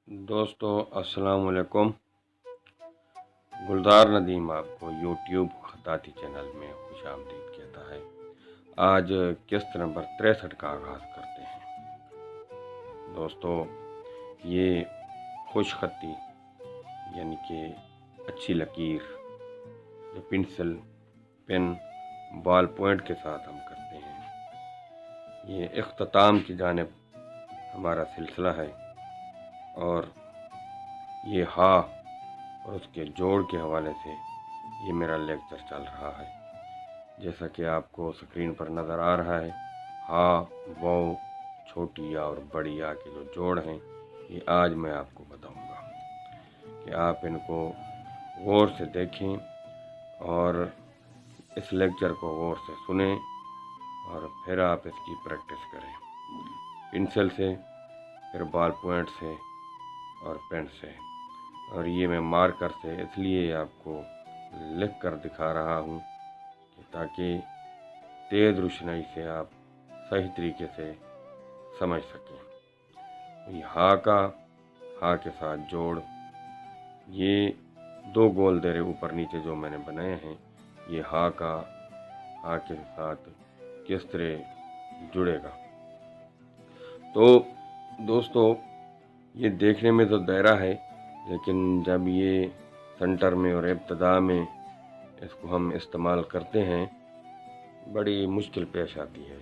दोस्तों अस्सलाम वालेकुम। गुलजार नदीम आपको यूट्यूब खताती चैनल में खुशामदीद कहता है। आज किस्त नंबर 63 का आगाज़ करते हैं। दोस्तों ये खुशखती यानी कि अच्छी लकीर जो पेंसिल पेन बॉल पॉइंट के साथ हम करते हैं, ये इख्तिताम की जानिब हमारा सिलसिला है और ये हा और उसके जोड़ के हवाले से ये मेरा लेक्चर चल रहा है। जैसा कि आपको स्क्रीन पर नज़र आ रहा है, हा वाव छोटी या और बड़ी या के जो जोड़ हैं ये आज मैं आपको बताऊंगा कि आप इनको गौर से देखें और इस लेक्चर को गौर से सुनें और फिर आप इसकी प्रैक्टिस करें, पेंसिल से, फिर बॉल पॉइंट से और पेन से। और ये मैं मार्कर से इसलिए आपको लिख कर दिखा रहा हूँ कि ताकि तेज़ रोशनाई से आप सही तरीके से समझ सकें। ये हा के साथ जोड़, ये दो गोल देरे ऊपर नीचे जो मैंने बनाए हैं, ये हा के साथ किस तरह जुड़ेगा। तो दोस्तों ये देखने में तो दायरा है, लेकिन जब ये सेंटर में और इब्तदा में इसको हम इस्तेमाल करते हैं बड़ी मुश्किल पेश आती है।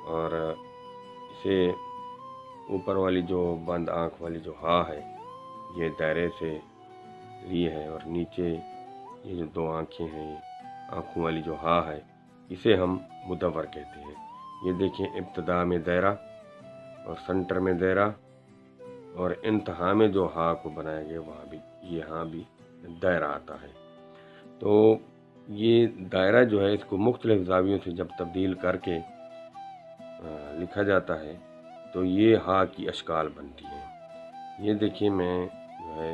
और इसे ऊपर वाली जो बंद आँख वाली जो हा है ये दायरे से लिए है और नीचे ये जो दो आँखें हैं, आँखों वाली जो हा है, इसे हम मुदव्वर कहते हैं। ये देखिए इब्तदा में दायरा और सेंटर में दायरा और इंतहा में जो हा को बनाया गया वहाँ भी यहाँ भी दायरा आता है। तो ये दायरा जो है इसको मुख्तलिफ ज़ावियों से जब तब्दील करके लिखा जाता है तो ये हा की अशकाल बनती है। ये देखिए मैं जो है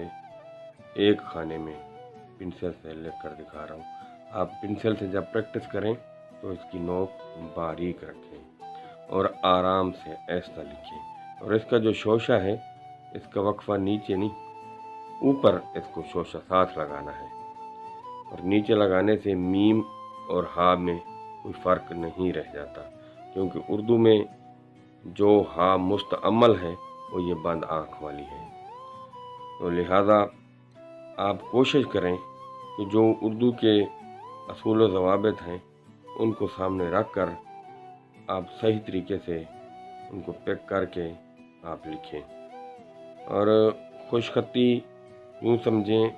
एक खाने में पेंसिल से लिख कर दिखा रहा हूँ। आप पेंसिल से जब प्रैक्टिस करें तो इसकी नोक बारीक रखें और आराम से ऐसा लिखें। और इसका जो शोशा है इसका वक्फा नीचे नहीं, ऊपर इसको शोशा साथ लगाना है। और नीचे लगाने से मीम और हा में कोई फ़र्क नहीं रह जाता, क्योंकि उर्दू में जो हा मुस्तअमल है वो ये बंद आँख वाली है। तो लिहाजा आप कोशिश करें कि जो उर्दू के असूल व ज़वाबित हैं उनको सामने रख कर आप सही तरीके से उनको पिक करके आप लिखें। और खुशखती यूँ समझें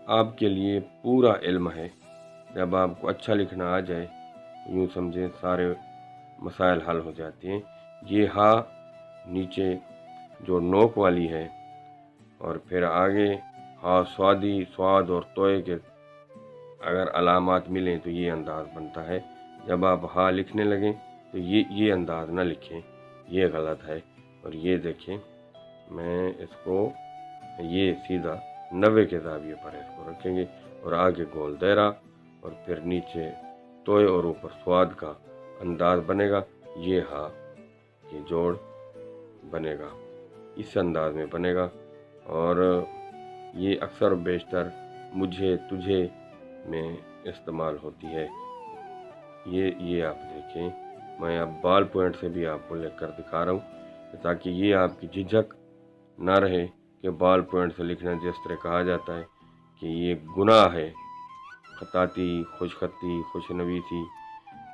आपके लिए पूरा इल्म है। जब आपको अच्छा लिखना आ जाए यूँ समझें सारे मसाइल हल हो जाते हैं। ये हा नीचे जो नोक वाली है और फिर आगे हा स्वादी स्वाद और तोय के अगर अलामात मिलें तो ये अंदाज़ बनता है। जब आप हा लिखने लगें तो ये अंदाज़ ना लिखें, ये गलत है। और ये देखें मैं इसको ये सीधा 90 के ज़ाविये पर इसको रखेंगे और आगे गोल दायरा और फिर नीचे तोय और ऊपर स्वाद का अंदाज़ बनेगा। ये हा ये जोड़ बनेगा, इस अंदाज में बनेगा। और ये अक्सर बेशतर मुझे तुझे में इस्तेमाल होती है। ये आप देखें, मैं अब बॉल पॉइंट से भी आपको लिख कर दिखा रहा हूँ ताकि ये आपकी झिझक ना रहे कि बॉल पॉइंट से लिखना जिस तरह कहा जाता है कि ये गुनाह है, खताती खुशखती खुशनवीसी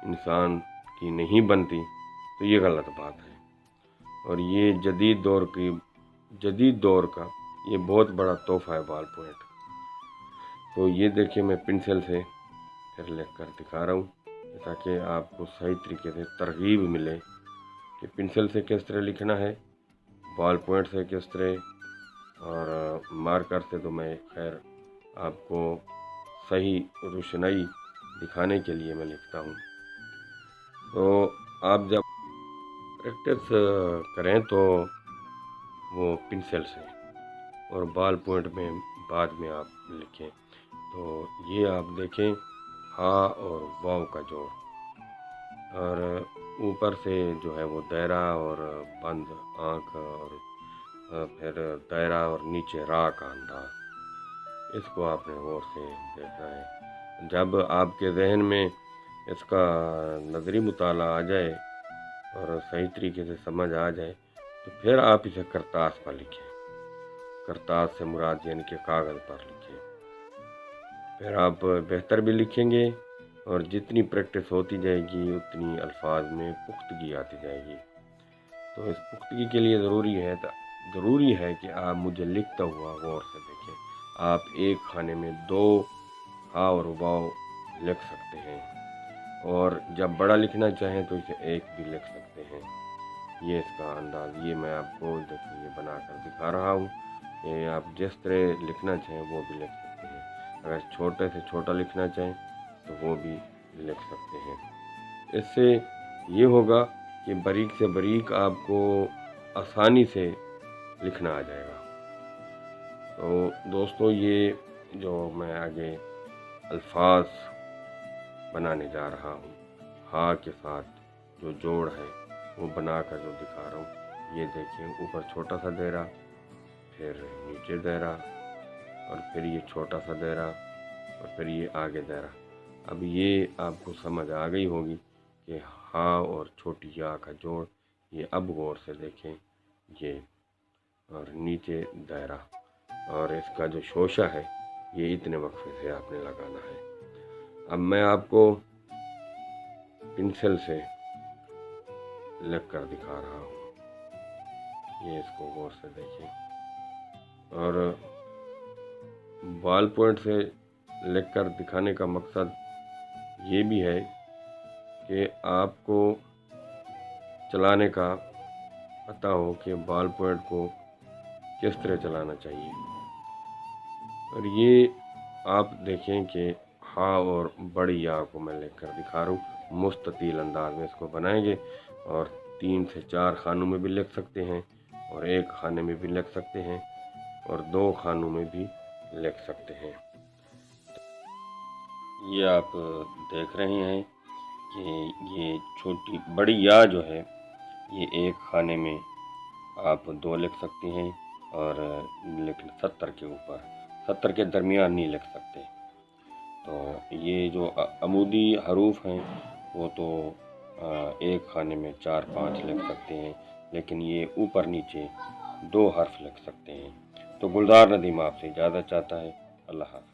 इंसान की नहीं बनती, तो ये गलत बात है। और ये जदीद दौर का ये बहुत बड़ा तोहफ़ा है बॉल पॉइंट। तो ये देखिए मैं पेंसिल से फिर लिख कर दिखा रहा हूँ ताकि आपको सही तरीके से तरगीब मिले कि पेंसिल से किस तरह लिखना है, बॉल पॉइंट से किस तरह, और मार्कर से तो मैं खैर आपको सही रोशनाई दिखाने के लिए मैं लिखता हूँ। तो आप जब प्रैक्टिस करें तो वो पेंसिल से और बॉल पॉइंट में बाद में आप लिखें। तो ये आप देखें हा और वाव का जोड़ और ऊपर से जो है वो दायरा और बंद आँख और फिर दायरा और नीचे रा का अंदाज, इसको आपने गौर से देखना है। जब आपके जहन में इसका नजरी मुताला आ जाए और सही तरीके से समझ आ जाए तो फिर आप इसे करतास पर लिखें। करतास से मुराद यानी कि कागज़ पर लिखें। फिर आप बेहतर भी लिखेंगे और जितनी प्रैक्टिस होती जाएगी उतनी अल्फाज में पुख्तगी आती जाएगी। तो इस पुख्तगी के लिए ज़रूरी है कि आप मुझे लिखता हुआ गौर से देखें। आप एक खाने में 2 हा और वाव लिख सकते हैं और जब बड़ा लिखना चाहें तो इसे 1 भी लिख सकते हैं। ये इसका अंदाज़, ये मैं आपको देखिए बना कर दिखा रहा हूँ। ये आप जिस तरह लिखना चाहें वो भी लिख सकते हैं। अगर छोटे से छोटा लिखना चाहें तो वो भी लिख सकते हैं। इससे ये होगा कि बारीक से बारीक आपको आसानी से लिखना आ जाएगा। तो दोस्तों, ये जो मैं आगे अल्फाज बनाने जा रहा हूँ, हा के साथ जो जोड़ है वो बनाकर जो दिखा रहा हूँ, ये देखिए ऊपर छोटा सा दायरा, फिर नीचे दायरा और फिर ये छोटा सा दायरा और फिर ये आगे दायरा। अब ये आपको समझ आ गई होगी कि हा और छोटी या का जोड़, ये अब गौर से देखें, ये और नीचे दायरा और इसका जो शोशा है ये इतने वक्फे से आपने लगाना है। अब मैं आपको पेंसिल से लिख कर दिखा रहा हूँ, ये इसको गौर से देखें। और बॉल पॉइंट से लिख कर दिखाने का मकसद ये भी है कि आपको चलाने का पता हो कि बॉल पॉइंट को किस तरह चलाना चाहिए। और ये आप देखें कि हा और बड़ी या को मैं लिख कर दिखा रहा हूँ। मुस्ततील अंदाज में इसको बनाएंगे और 3 से 4 खानों में भी लिख सकते हैं और 1 खाने में भी लिख सकते हैं और 2 खानों में भी लिख सकते हैं। ये आप देख रहे हैं कि ये छोटी बड़ी या जो है ये 1 खाने में आप 2 लिख सकते हैं और लेकिन 70 के ऊपर, 70 के दरमियान नहीं लिख सकते। तो ये जो अमूदी हरूफ हैं वो तो 1 खाने में 4-5 लिख सकते हैं, लेकिन ये ऊपर नीचे 2 हर्फ लिख सकते हैं। तो गुलजार नदीम आपसे इजाज़त चाहता है। अल्लाह हाफ़िज़।